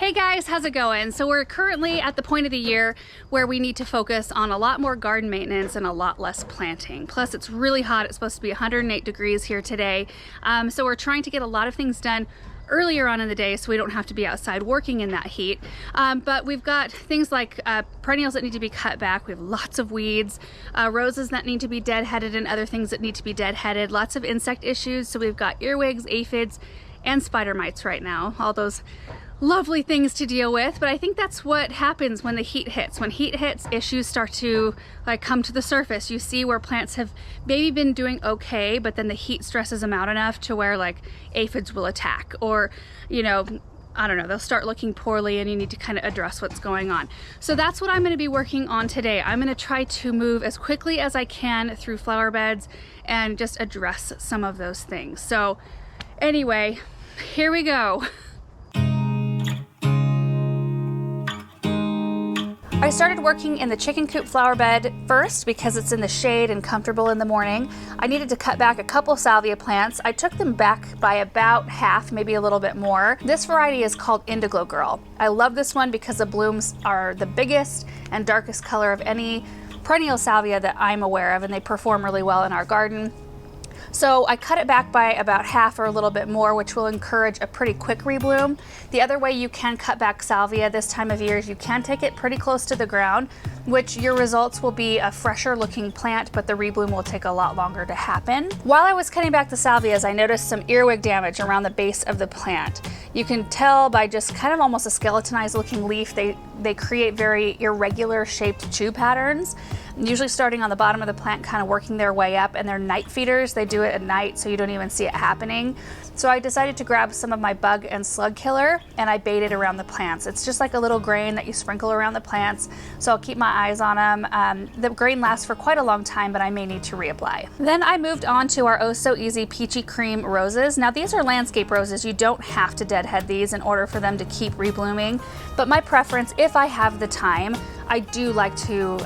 Hey guys, how's it going? So we're currently at the point of the year where we need to focus on a lot more garden maintenance and a lot less planting. Plus it's really hot. It's supposed to be 108 degrees here today. So we're trying to get a lot of things done earlier on in the day so we don't have to be outside working in that heat. But we've got things like perennials that need to be cut back. We have lots of weeds, roses that need to be deadheaded and other things that need to be deadheaded. Lots of insect issues. So we've got earwigs, aphids, and spider mites right now. All those lovely things to deal with, but I think that's what happens when the heat hits. When heat hits, issues start to come to the surface. You see where plants have maybe been doing okay, but then the heat stresses them out enough to where aphids will attack, or I don't know, they'll start looking poorly and you need to kind of address what's going on. So that's what I'm going to be working on today. I'm going to try to move as quickly as I can through flower beds and just address some of those things. So anyway, here we go. I started working in the chicken coop flower bed first because it's in the shade and comfortable in the morning. I needed to cut back a couple salvia plants. I took them back by about half, maybe a little bit more. This variety is called Indigo Girl. I love this one because the blooms are the biggest and darkest color of any perennial salvia that I'm aware of, and they perform really well in our garden. So I cut it back by about half or a little bit more, which will encourage a pretty quick rebloom. The other way you can cut back salvia this time of year is you can take it pretty close to the ground, which your results will be a fresher looking plant, but the rebloom will take a lot longer to happen. While I was cutting back the salvias, I noticed some earwig damage around the base of the plant. You can tell by just kind of almost a skeletonized looking leaf, they create very irregular shaped chew patterns, usually starting on the bottom of the plant, kind of working their way up, and they're night feeders. They do it at night, so you don't even see it happening. So I decided to grab some of my bug and slug killer and I baited around the plants. It's just like a little grain that you sprinkle around the plants, so I'll keep my eyes on them. The grain lasts for quite a long time, but I may need to reapply. Then I moved on to our Oh So Easy Peachy Cream roses. Now these are landscape roses. You don't have to deadhead these in order for them to keep reblooming, but my preference, if I have the time, I do like to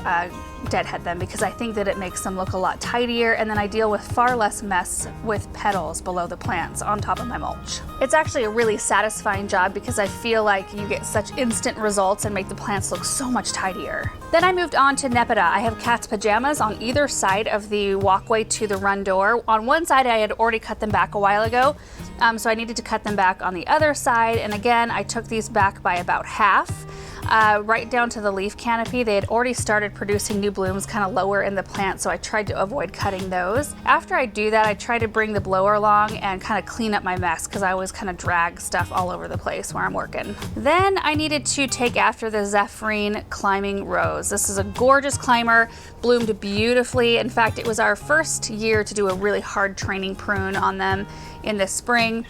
deadhead them because I think that it makes them look a lot tidier, and then I deal with far less mess with petals below the plants on top of my mulch. It's actually a really satisfying job because I feel like you get such instant results and make the plants look so much tidier. Then I moved on to Nepeta. I have cat's pajamas on either side of the walkway to the run door. On one side I had already cut them back a while ago, so I needed to cut them back on the other side, and again I took these back by about half. Right down to the leaf canopy. They had already started producing new blooms kind of lower in the plant, so I tried to avoid cutting those. After I do that, I try to bring the blower along and kind of clean up my mess because I always kind of drag stuff all over the place where I'm working. Then I needed to take after the Zephyrine climbing rose. This is a gorgeous climber, bloomed beautifully. In fact, it was our first year to do a really hard training prune on them in the spring.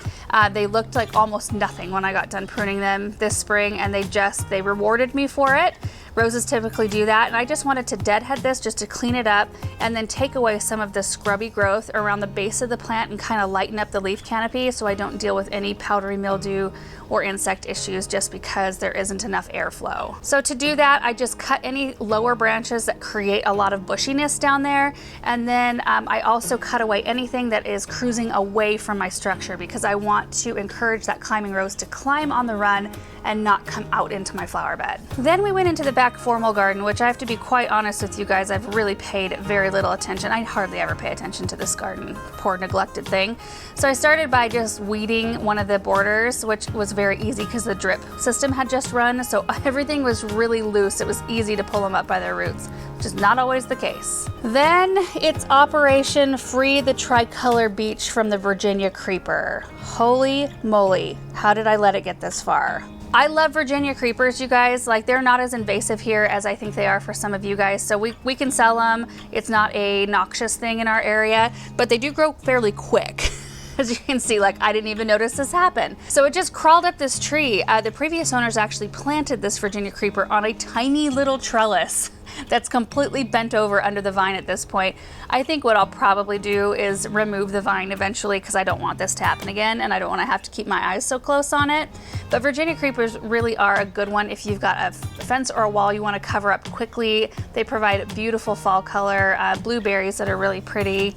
They looked like almost nothing when I got done pruning them this spring, and they rewarded me for it. Roses typically do that, and I just wanted to deadhead this just to clean it up and then take away some of the scrubby growth around the base of the plant and kind of lighten up the leaf canopy so I don't deal with any powdery mildew or insect issues just because there isn't enough airflow. So to do that, I just cut any lower branches that create a lot of bushiness down there, and then I also cut away anything that is cruising away from my structure because I want to encourage that climbing rose to climb on the run and not come out into my flower bed. Then we went into the back formal garden, which I have to be quite honest with you guys, I've really paid very little attention. I hardly ever pay attention to this garden, poor neglected thing. So I started by just weeding one of the borders, which was very easy because the drip system had just run, so everything was really loose. It was easy to pull them up by their roots, which is not always the case. Then it's Operation Free the Tricolor Beach from the Virginia Creeper. Holy moly, how did I let it get this far? I love Virginia creepers, you guys. They're not as invasive here as I think they are for some of you guys, so we can sell them. It's not a noxious thing in our area, but they do grow fairly quick. As you can see, I didn't even notice this happen. So it just crawled up this tree. The previous owners actually planted this Virginia creeper on a tiny little trellis that's completely bent over under the vine at this point. I think what I'll probably do is remove the vine eventually because I don't want this to happen again and I don't want to have to keep my eyes so close on it. But Virginia creepers really are a good one if you've got a fence or a wall you want to cover up quickly. They provide beautiful fall color, blueberries that are really pretty.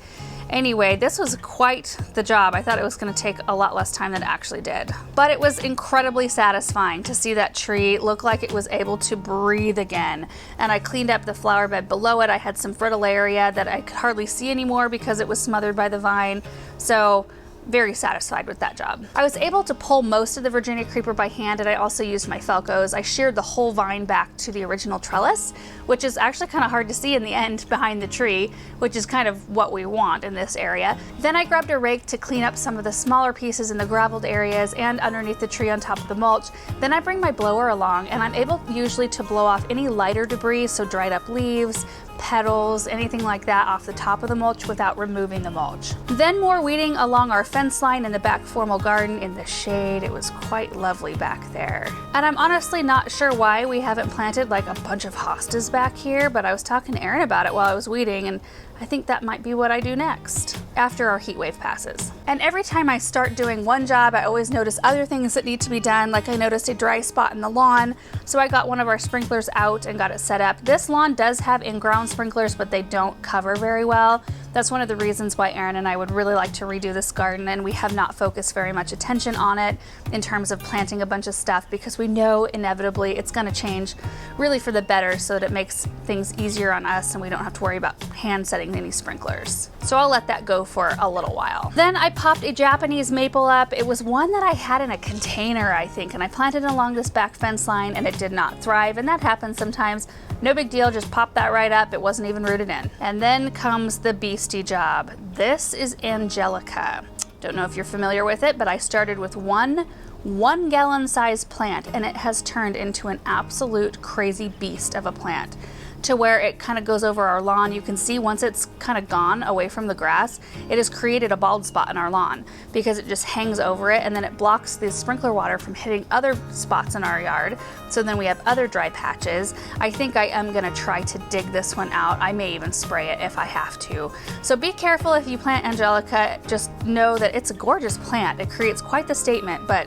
Anyway, this was quite the job. I thought it was going to take a lot less time than it actually did. But it was incredibly satisfying to see that tree look like it was able to breathe again. And I cleaned up the flower bed below it. I had some fritillaria that I could hardly see anymore because it was smothered by the vine. So very satisfied with that job. I was able to pull most of the Virginia creeper by hand, and I also used my Felcos. I sheared the whole vine back to the original trellis, which is actually kind of hard to see in the end behind the tree, which is kind of what we want in this area. Then I grabbed a rake to clean up some of the smaller pieces in the graveled areas and underneath the tree on top of the mulch. Then I bring my blower along, and I'm able usually to blow off any lighter debris, so dried up leaves, petals, anything like that off the top of the mulch without removing the mulch. Then more weeding along our fence line in the back formal garden in the shade. It was quite lovely back there. And I'm honestly not sure why we haven't planted like a bunch of hostas back here, but I was talking to Erin about it while I was weeding, and I think that might be what I do next after our heat wave passes. And every time I start doing one job, I always notice other things that need to be done. Like I noticed a dry spot in the lawn, so I got one of our sprinklers out and got it set up. This lawn does have in-ground sprinklers, but they don't cover very well. That's one of the reasons why Erin and I would really like to redo this garden, and we have not focused very much attention on it in terms of planting a bunch of stuff, because we know inevitably it's going to change really for the better, so that it makes things easier on us and we don't have to worry about hand setting any sprinklers. So I'll let that go for a little while. Then I popped a Japanese maple up. It was one that I had in a container, I think, and I planted it along this back fence line and it did not thrive, and that happens sometimes. No big deal, just pop that right up. It wasn't even rooted in. And then comes the beastie job. This is Angelica. Don't know if you're familiar with it, but I started with one 1 gallon size plant, and it has turned into an absolute crazy beast of a plant, to where it kind of goes over our lawn. You can see once it's kind of gone away from the grass, it has created a bald spot in our lawn because it just hangs over it, and then it blocks the sprinkler water from hitting other spots in our yard. So then we have other dry patches. I think I am gonna try to dig this one out. I may even spray it if I have to. So be careful if you plant Angelica. Just know that it's a gorgeous plant. It creates quite the statement, but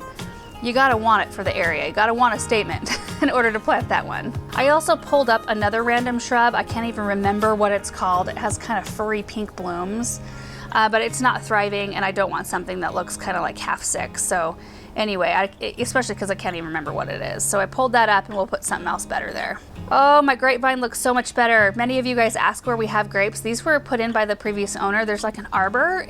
you gotta want it for the area. You gotta want a statement in order to plant that one. I also pulled up another random shrub. I can't even remember what it's called. It has kind of furry pink blooms, but it's not thriving, and I don't want something that looks kind of like half sick. So anyway, especially because I can't even remember what it is. So I pulled that up, and we'll put something else better there. Oh, my grapevine looks so much better. Many of you guys ask where we have grapes. These were put in by the previous owner. There's like an arbor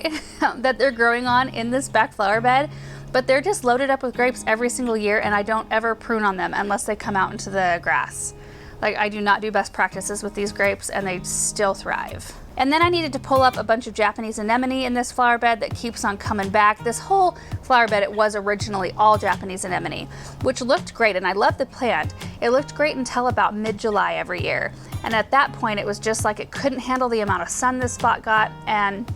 that they're growing on in this back flower bed, but they're just loaded up with grapes every single year, and I don't ever prune on them unless they come out into the grass. Like, I do not do best practices with these grapes, and they still thrive. And then I needed to pull up a bunch of Japanese anemone in this flower bed that keeps on coming back. This whole flower bed, it was originally all Japanese anemone, which looked great, and I love the plant. It looked great until about mid-July every year. And at that point, it was just like it couldn't handle the amount of sun this spot got, and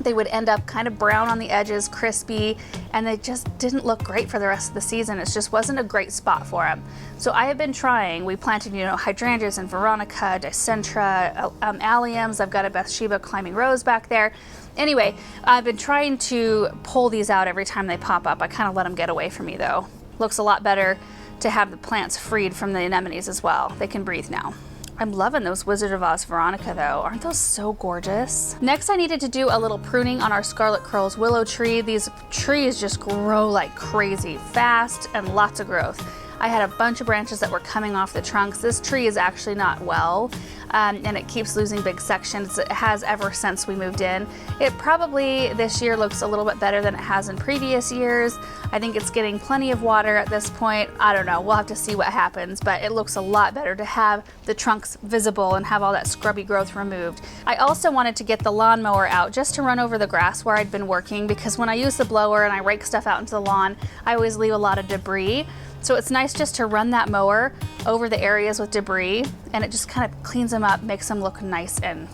they would end up kind of brown on the edges, crispy, and they just didn't look great for the rest of the season. It just wasn't a great spot for them. So I have been trying. We planted, hydrangeas and Veronica, Dicentra, alliums. I've got a Bathsheba climbing rose back there. Anyway, I've been trying to pull these out every time they pop up. I kind of let them get away from me though. Looks a lot better to have the plants freed from the anemones as well. They can breathe now. I'm loving those Wizard of Oz Veronica though. Aren't those so gorgeous? Next, I needed to do a little pruning on our Scarlet Curls willow tree. These trees just grow like crazy, fast, and lots of growth. I had a bunch of branches that were coming off the trunks. This tree is actually not well, and it keeps losing big sections. It has ever since we moved in. It probably this year looks a little bit better than it has in previous years. I think it's getting plenty of water at this point. I don't know, we'll have to see what happens, but it looks a lot better to have the trunks visible and have all that scrubby growth removed. I also wanted to get the lawnmower out just to run over the grass where I'd been working, because when I use the blower and I rake stuff out into the lawn, I always leave a lot of debris. So it's nice just to run that mower over the areas with debris, and it just kind of cleans them up, makes them look nice and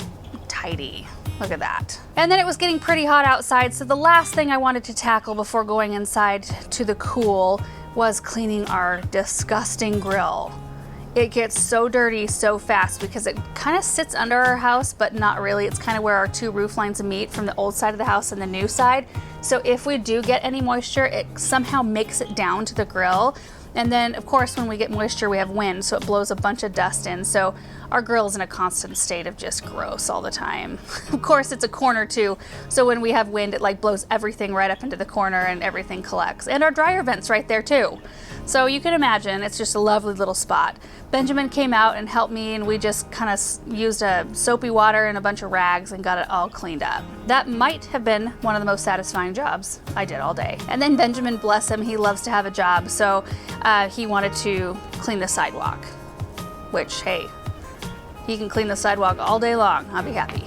tidy. Look at that. And then it was getting pretty hot outside, so the last thing I wanted to tackle before going inside to the cool was cleaning our disgusting grill. It gets so dirty so fast because it kind of sits under our house, but not really. It's kind of where our two roof lines meet from the old side of the house and the new side. So if we do get any moisture, it somehow makes it down to the grill. And then of course when we get moisture we have wind, so it blows a bunch of dust in. So our grill's in a constant state of just gross all the time. Of course it's a corner too, so when we have wind it like blows everything right up into the corner and everything collects. And our dryer vent's right there too. So you can imagine it's just a lovely little spot. Benjamin came out and helped me, and we just kind of used a soapy water and a bunch of rags and got it all cleaned up. That might have been one of the most satisfying jobs I did all day. And then Benjamin, bless him, he loves to have a job, so he wanted to clean the sidewalk, which, hey, he can clean the sidewalk all day long. I'll be happy.